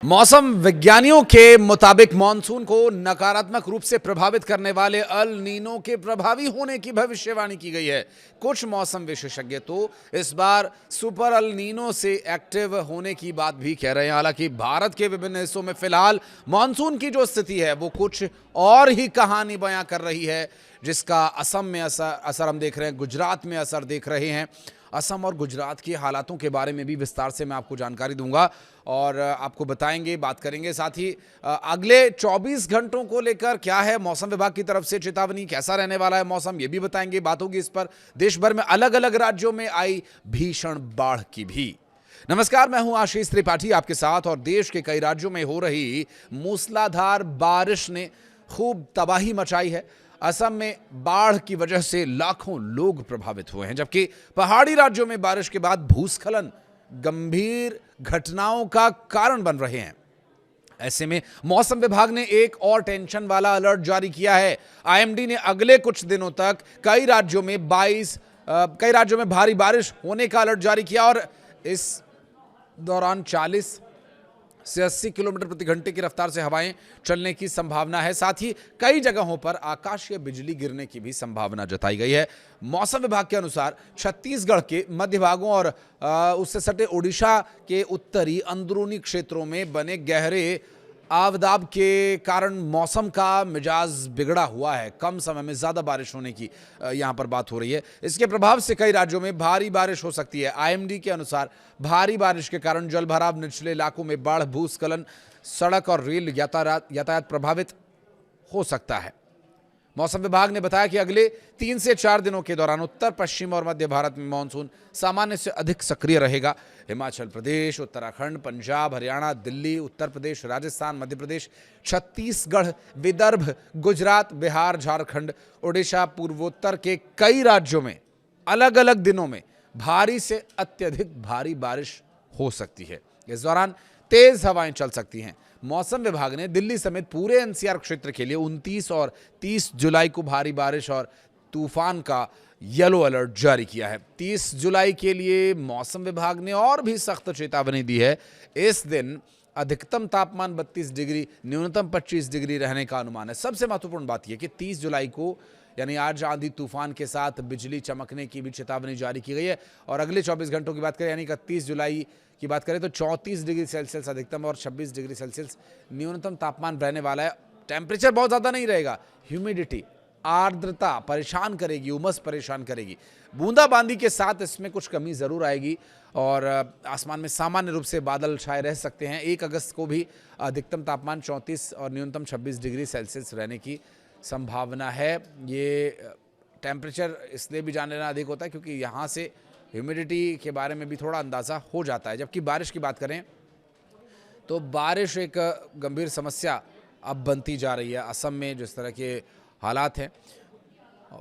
मौसम विज्ञानियों के मुताबिक मानसून को नकारात्मक रूप से प्रभावित करने वाले अल नीनो के प्रभावी होने की भविष्यवाणी की गई है। कुछ मौसम विशेषज्ञ तो इस बार सुपर अल नीनो से एक्टिव होने की बात भी कह रहे हैं। हालांकि भारत के विभिन्न हिस्सों में फिलहाल मानसून की जो स्थिति है वो कुछ और ही कहानी बयां कर रही है, जिसका असम में असर हम देख रहे हैं, गुजरात में असर देख रहे हैं। असम और गुजरात के हालातों के बारे में भी विस्तार से मैं आपको जानकारी दूंगा और आपको बताएंगे, बात करेंगे। साथ ही अगले 24 घंटों को लेकर क्या है मौसम विभाग की तरफ से चेतावनी, कैसा रहने वाला है मौसम, ये भी बताएंगे। बात होगी इस पर देश भर में अलग अलग राज्यों में आई भीषण बाढ़ की भी। नमस्कार, मैं हूं आशीष त्रिपाठी आपके साथ। और देश के कई राज्यों में हो रही मूसलाधार बारिश ने खूब तबाही मचाई है। असम में बाढ़ की वजह से लाखों लोग प्रभावित हुए हैं, जबकि पहाड़ी राज्यों में बारिश के बाद भूस्खलन गंभीर घटनाओं का कारण बन रहे हैं। ऐसे में मौसम विभाग ने एक और टेंशन वाला अलर्ट जारी किया है। आईएमडी ने अगले कुछ दिनों तक कई राज्यों में भारी बारिश होने का अलर्ट जारी किया और इस दौरान 40 से 80 किलोमीटर प्रति घंटे की रफ्तार से हवाएं चलने की संभावना है। साथ ही कई जगहों पर आकाशीय बिजली गिरने की भी संभावना जताई गई है। मौसम विभाग के अनुसार छत्तीसगढ़ के मध्य भागों और उससे सटे ओडिशा के उत्तरी अंदरूनी क्षेत्रों में बने गहरे आवदाब के कारण मौसम का मिजाज बिगड़ा हुआ है। कम समय में ज्यादा बारिश होने की यहां पर बात हो रही है। इसके प्रभाव से कई राज्यों में भारी बारिश हो सकती है। आईएमडी के अनुसार भारी बारिश के कारण जलभराव, निचले इलाकों में बाढ़, भूस्खलन, सड़क और रेल यातायात प्रभावित हो सकता है। मौसम विभाग ने बताया कि अगले 3 से 4 दिनों के दौरान उत्तर पश्चिम और मध्य भारत में मानसून सामान्य से अधिक सक्रिय रहेगा। हिमाचल प्रदेश, उत्तराखंड, पंजाब, हरियाणा, दिल्ली, उत्तर प्रदेश, राजस्थान, मध्य प्रदेश, छत्तीसगढ़, विदर्भ, गुजरात, बिहार, झारखंड, ओडिशा, पूर्वोत्तर के कई राज्यों में अलग अलग दिनों में भारी से अत्यधिक भारी बारिश हो सकती है। इस दौरान तेज हवाएं चल सकती हैं। मौसम विभाग ने दिल्ली समेत पूरे एनसीआर क्षेत्र के लिए 29 और 30 जुलाई को भारी बारिश और तूफान का येलो अलर्ट जारी किया है। 30 जुलाई के लिए मौसम विभाग ने और भी सख्त चेतावनी दी है। इस दिन अधिकतम तापमान 32 डिग्री, न्यूनतम 25 डिग्री रहने का अनुमान है। सबसे महत्वपूर्ण बात यह कि 30 जुलाई को यानी आज आंधी तूफान के साथ बिजली चमकने की भी चेतावनी जारी की गई है। और अगले 24 घंटों की बात करें यानी 31 जुलाई की बात करें तो 34 डिग्री सेल्सियस अधिकतम और 26 डिग्री सेल्सियस न्यूनतम तापमान रहने वाला है। टेम्परेचर बहुत ज़्यादा नहीं रहेगा। ह्यूमिडिटी, आर्द्रता परेशान करेगी, उमस परेशान करेगी। बूंदाबांदी के साथ इसमें कुछ कमी ज़रूर आएगी और आसमान में सामान्य रूप से बादल छाए रह सकते हैं। 1 अगस्त को भी अधिकतम तापमान 34 और न्यूनतम 26 डिग्री सेल्सियस रहने की संभावना है। ये टेम्परेचर इसलिए भी जान लेना अधिक होता है क्योंकि यहाँ से ह्यूमिडिटी के बारे में भी थोड़ा अंदाज़ा हो जाता है। जबकि बारिश की बात करें तो बारिश एक गंभीर समस्या अब बनती जा रही है। असम में जिस तरह के हालात हैं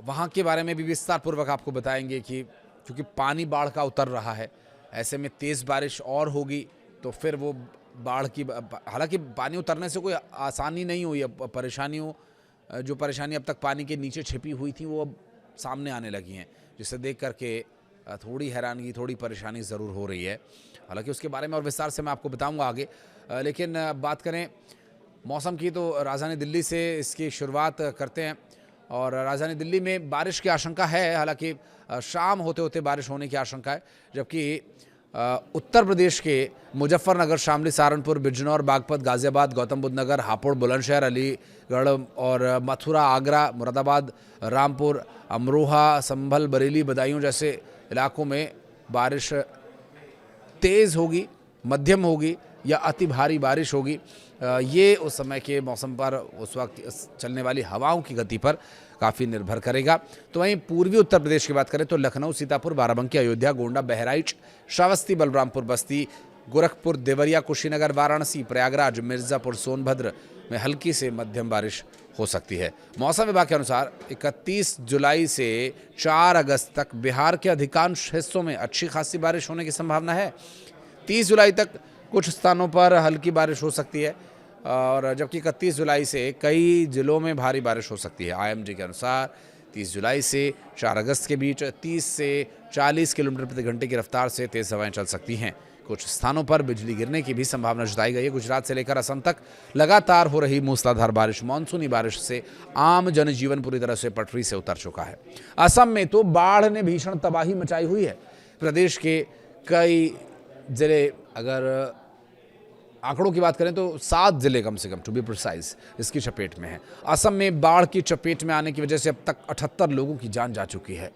वहाँ के बारे में भी विस्तार पूर्वक आपको बताएंगे कि क्योंकि पानी बाढ़ का उतर रहा है, ऐसे में तेज़ बारिश और होगी तो फिर वो बाढ़ की, हालांकि पानी उतरने से कोई आसानी नहीं हुई है। जो परेशानी अब तक पानी के नीचे छिपी हुई थी वो अब सामने आने लगी हैं, जिसे देख करके थोड़ी हैरानगी, थोड़ी परेशानी ज़रूर हो रही है। हालांकि उसके बारे में और विस्तार से मैं आपको बताऊंगा आगे। लेकिन बात करें मौसम की तो राजधानी दिल्ली से इसकी शुरुआत करते हैं। और राजधानी दिल्ली में बारिश की आशंका है। हालांकि शाम होते होते बारिश होने की आशंका है। जबकि उत्तर प्रदेश के मुजफ्फरनगर, शामली, सहारनपुर, बिजनौर, बागपत, गाजियाबाद, गौतम बुद्ध नगर, हापुड़, बुलंदशहर, अलीगढ़ और मथुरा, आगरा, मुरादाबाद, रामपुर, अमरोहा, संभल, बरेली, बदायूं जैसे इलाकों में बारिश तेज़ होगी, मध्यम होगी या अति भारी बारिश होगी। ये उस समय के मौसम पर, उस वक्त चलने वाली हवाओं की गति पर काफ़ी निर्भर करेगा। तो वहीं पूर्वी उत्तर प्रदेश की बात करें तो लखनऊ, सीतापुर, बाराबंकी, अयोध्या, गोंडा, बहराइच, श्रावस्ती, बलरामपुर, बस्ती, गोरखपुर, देवरिया, कुशीनगर, वाराणसी, प्रयागराज, मिर्ज़ापुर, सोनभद्र में हल्की से मध्यम बारिश हो सकती है। मौसम विभाग के अनुसार 31 जुलाई से 4 अगस्त तक बिहार के अधिकांश हिस्सों में अच्छी खासी बारिश होने की संभावना है। 30 जुलाई तक कुछ स्थानों पर हल्की बारिश हो सकती है और जबकि 31 जुलाई से कई जिलों में भारी बारिश हो सकती है। आईएमडी के अनुसार 30 जुलाई से 4 अगस्त के बीच 30 से 40 किलोमीटर प्रति घंटे की रफ्तार से तेज़ हवाएं चल सकती हैं। कुछ स्थानों पर बिजली गिरने की भी संभावना जताई गई है। गुजरात से लेकर असम तक लगातार हो रही मूसलाधार बारिश, मानसूनी बारिश से आम जनजीवन पूरी तरह से पटरी से उतर चुका है। असम में तो बाढ़ ने भीषण तबाही मचाई हुई है। प्रदेश के कई जिले, अगर आंकड़ों की बात करें तो 7 जिले कम से कम, टू बी प्रिसाइज, इसकी चपेट में है। असम में बाढ़ की चपेट में आने की वजह से अब तक 78 लोगों की जान जा चुकी है,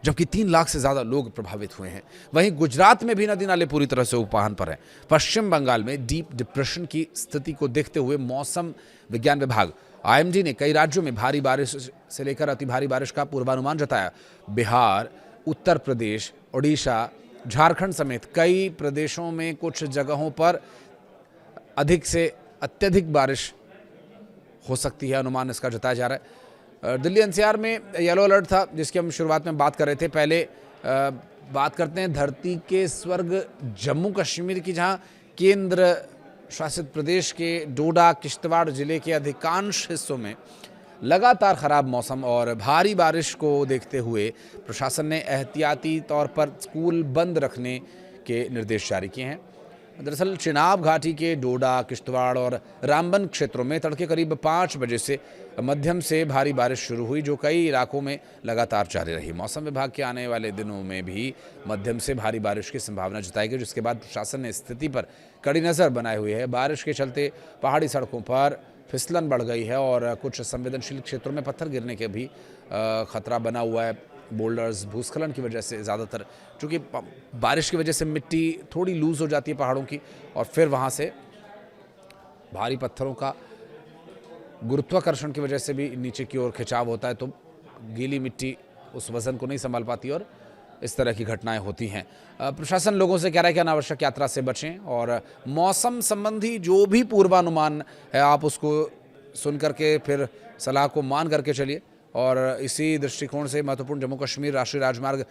जबकि 3 लाख से ज़्यादा लोग प्रभावित हुए हैं। वहीं गुजरात में भी नदी नाले पूरी तरह से उफान पर हैं। पश्चिम बंगाल में डीप डिप्रेशन की स्थिति को देखते हुए मौसम विज्ञान विभाग IMD ने कई राज्यों में भारी बारिश से लेकर अति भारी बारिश का पूर्वानुमान जताया। बिहार, उत्तर प्रदेश, ओडिशा, झारखंड समेत कई प्रदेशों में कुछ जगहों पर अधिक से अत्यधिक बारिश हो सकती है, अनुमान इसका जताया जा रहा है। दिल्ली NCR में येलो अलर्ट था, जिसकी हम शुरुआत में बात कर रहे थे। पहले बात करते हैं धरती के स्वर्ग जम्मू कश्मीर की, जहां केंद्र शासित प्रदेश के डोडा किश्तवाड़ जिले के अधिकांश हिस्सों में लगातार खराब मौसम और भारी बारिश को देखते हुए प्रशासन ने एहतियाती तौर पर स्कूल बंद रखने के निर्देश जारी किए हैं। दरअसल चिनाब घाटी के डोडा, किश्तवाड़ और रामबन क्षेत्रों में तड़के करीब 5 बजे से मध्यम से भारी बारिश शुरू हुई, जो कई इलाकों में लगातार जारी रही। मौसम विभाग के आने वाले दिनों में भी मध्यम से भारी बारिश की संभावना जताई गई, जिसके बाद प्रशासन ने स्थिति पर कड़ी नज़र बनाए हुए है। बारिश के चलते पहाड़ी सड़कों पर फिसलन बढ़ गई है और कुछ संवेदनशील क्षेत्रों में पत्थर गिरने के भी खतरा बना हुआ है। बोल्डर्स, भूस्खलन की वजह से ज़्यादातर, चूँकि बारिश की वजह से मिट्टी थोड़ी लूज़ हो जाती है पहाड़ों की, और फिर वहाँ से भारी पत्थरों का गुरुत्वाकर्षण की वजह से भी नीचे की ओर खिंचाव होता है, तो गीली मिट्टी उस वज़न को नहीं संभाल पाती और इस तरह की घटनाएं होती हैं। प्रशासन लोगों से कह रहा है कि अनावश्यक यात्रा से बचें और मौसम संबंधी जो भी पूर्वानुमान है आप उसको सुन करके फिर सलाह को मान करके चलिए। और इसी दृष्टिकोण से महत्वपूर्ण जम्मू कश्मीर राष्ट्रीय राजमार्ग,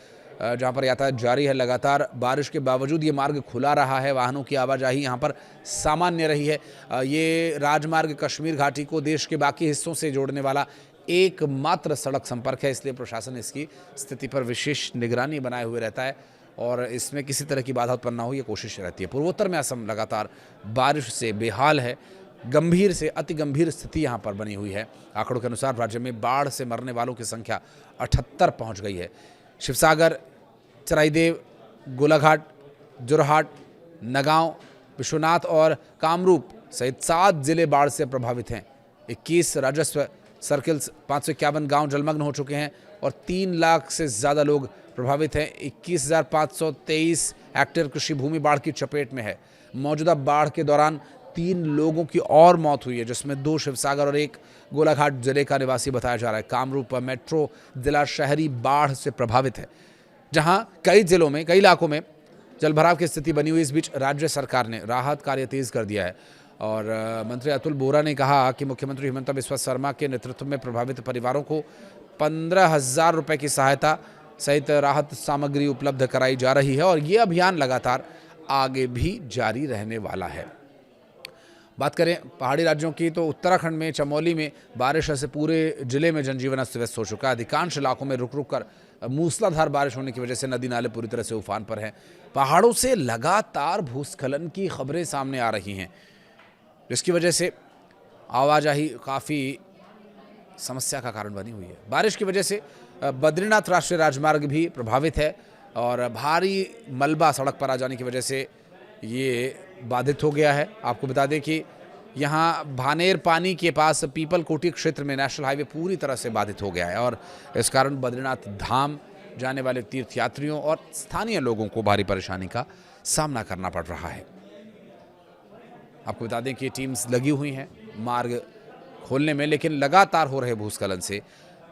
जहां पर यातायात जारी है, लगातार बारिश के बावजूद ये मार्ग खुला रहा है। वाहनों की आवाजाही यहां पर सामान्य रही है। ये राजमार्ग कश्मीर घाटी को देश के बाकी हिस्सों से जोड़ने वाला एकमात्र सड़क संपर्क है, इसलिए प्रशासन इसकी स्थिति पर विशेष निगरानी बनाए हुए रहता है और इसमें किसी तरह की बाधा उत्पन्न ना हो, ये कोशिश रहती है। पूर्वोत्तर में असम लगातार बारिश से बेहाल है। गंभीर से अति गंभीर स्थिति यहाँ पर बनी हुई है। आंकड़ों के अनुसार राज्य में बाढ़ से मरने वालों की संख्या 78 पहुँच गई है। शिवसागर, चराईदेव, गोलाघाट, जोरहाट, नगांव, विश्वनाथ और कामरूप सहित 7 जिले बाढ़ से प्रभावित हैं। 21 राजस्व सर्किल्स, 551 गांव जलमग्न हो चुके हैं और 3 लाख से ज़्यादा लोग प्रभावित हैं। 21,523 हेक्टेयर कृषि भूमि बाढ़ की चपेट में है। मौजूदा बाढ़ के दौरान 3 लोगों की और मौत हुई है, जिसमें 2 शिवसागर और 1 गोलाघाट जिले का निवासी बताया जा रहा है। कामरूप मेट्रो जिला शहरी बाढ़ से प्रभावित है, जहां कई जिलों में, कई इलाकों में जलभराव की स्थिति बनी हुई। इस बीच राज्य सरकार ने राहत कार्य तेज कर दिया है और मंत्री अतुल बोरा ने कहा कि मुख्यमंत्री हिमंत बिस्वा शर्मा के नेतृत्व में प्रभावित परिवारों को 15,000 रुपये की सहायता सहित राहत सामग्री उपलब्ध कराई जा रही है और ये अभियान लगातार आगे भी जारी रहने वाला है। बात करें पहाड़ी राज्यों की तो उत्तराखंड में चमोली में बारिश से पूरे जिले में जनजीवन अस्त व्यस्त हो चुका है। अधिकांश इलाकों में रुक रुक कर मूसलाधार बारिश होने की वजह से नदी नाले पूरी तरह से उफान पर हैं। पहाड़ों से लगातार भूस्खलन की खबरें सामने आ रही हैं, जिसकी वजह से आवाजाही काफ़ी समस्या का कारण बनी हुई है। बारिश की वजह से बद्रीनाथ राष्ट्रीय राजमार्ग भी प्रभावित है और भारी मलबा सड़क पर आ जाने की वजह से ये बाधित हो गया है। आपको बता दें कि यहाँ भानेर पानी के पास पीपल कोटी क्षेत्र में नेशनल हाईवे पूरी तरह से बाधित हो गया है और इस कारण बद्रीनाथ धाम जाने वाले तीर्थयात्रियों और स्थानीय लोगों को भारी परेशानी का सामना करना पड़ रहा है। आपको बता दें कि टीम्स लगी हुई हैं मार्ग खोलने में, लेकिन लगातार हो रहे भूस्खलन से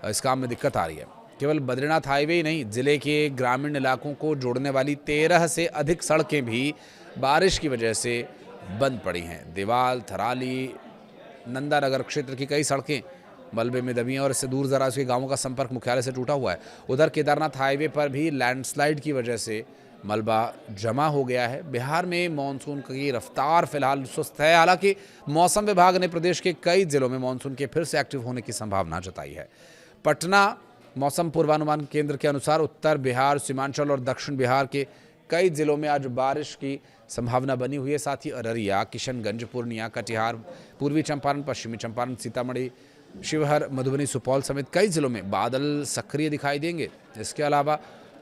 इस काम में दिक्कत आ रही है। केवल बद्रीनाथ हाईवे ही नहीं, जिले के ग्रामीण इलाकों को जोड़ने वाली 13 से अधिक सड़कें भी बारिश की वजह से बंद पड़ी हैं। देवाल, थराली, नंदानगर क्षेत्र की कई सड़कें मलबे में दबी हैं और इससे दूर दराज के गांवों का संपर्क मुख्यालय से टूटा हुआ है। उधर केदारनाथ हाईवे पर भी लैंडस्लाइड की वजह से मलबा जमा हो गया है। बिहार में मानसून की रफ्तार फिलहाल सुस्त है, हालांकि मौसम विभाग ने प्रदेश के कई जिलों में मानसून के फिर से एक्टिव होने की संभावना जताई है। पटना मौसम पूर्वानुमान केंद्र के अनुसार उत्तर बिहार, सीमांचल और दक्षिण बिहार के कई जिलों में आज बारिश की संभावना बनी हुई है। साथ ही अररिया, किशनगंज, पूर्णिया, कटिहार, पूर्वी चंपारण, पश्चिमी चंपारण, सीतामढ़ी, शिवहर, मधुबनी, सुपौल समेत कई जिलों में बादल सक्रिय दिखाई देंगे। इसके अलावा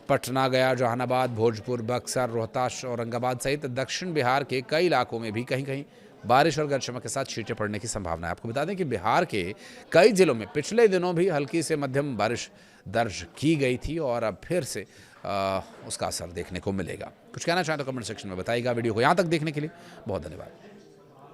पटना, गया, जहानाबाद, भोजपुर, बक्सर, रोहतास, औरंगाबाद सहित दक्षिण बिहार के कई इलाकों में भी कहीं कहीं बारिश और गरज चमक के साथ छींटे पड़ने की संभावना है। आपको बता दें कि बिहार के कई जिलों में पिछले दिनों भी हल्की से मध्यम बारिश दर्ज की गई थी और अब फिर से उसका असर देखने को मिलेगा। कुछ कहना चाहें तो कमेंट सेक्शन में बताइएगा। वीडियो को यहाँ तक देखने के लिए बहुत धन्यवाद।